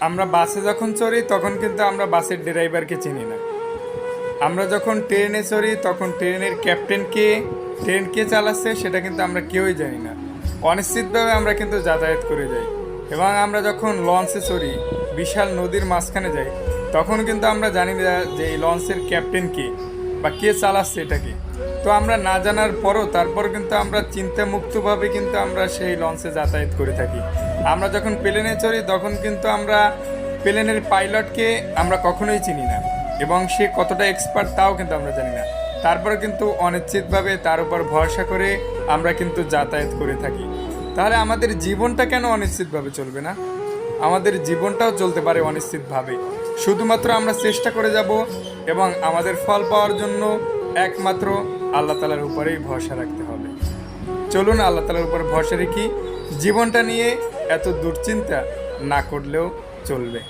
আমরা বাসে যখন চড়ি তখন কিন্তু আমরা বাসের ড্রাইভারকে চিনি না। আমরা যখন ট্রেনে চড়ি তখন ট্রেনের ক্যাপ্টেনকে, ট্রেন কে চালাচ্ছে সেটা কিন্তু আমরা কেউই জানি না। অনিশ্চিতভাবে আমরা কিন্তু যাতায়াত করে যাই। এবং আমরা যখন লঞ্চে চড়ি, বিশাল নদীর মাঝখানে যাই, তখন কিন্তু আমরা জানি না যে এই লঞ্চের ক্যাপ্টেন কে বা কে চালাচ্ছে এটাকে। তো আমরা না জানার পরও তারপর কিন্তু আমরা চিন্তামুক্তভাবে কিন্তু আমরা সেই লঞ্চে যাতায়াত করে থাকি। আমরা যখন প্লেনে চড়ি তখন কিন্তু আমরা প্লেনের পাইলটকে আমরা কখনোই চিনি না, এবং সে কতটা এক্সপার্ট তাও কিন্তু আমরা জানি না। তারপরে কিন্তু অনিশ্চিতভাবে তার উপর ভরসা করে আমরা কিন্তু যাতায়াত করে থাকি। তাহলে আমাদের জীবনটা কেন অনিশ্চিতভাবে চলবে না? আমাদের জীবনটাও চলতে পারে অনিশ্চিতভাবে। শুধুমাত্র আমরা চেষ্টা করে যাব এবং আমাদের ফল পাওয়ার জন্য একমাত্র আল্লাহ তাআলার উপরেই ভরসা রাখতে হবে। চলুন আল্লাহ তাআলার উপর ভরসা রেখি, জীবনটা নিয়ে এত দুশ্চিন্তা না করলেও চলবে।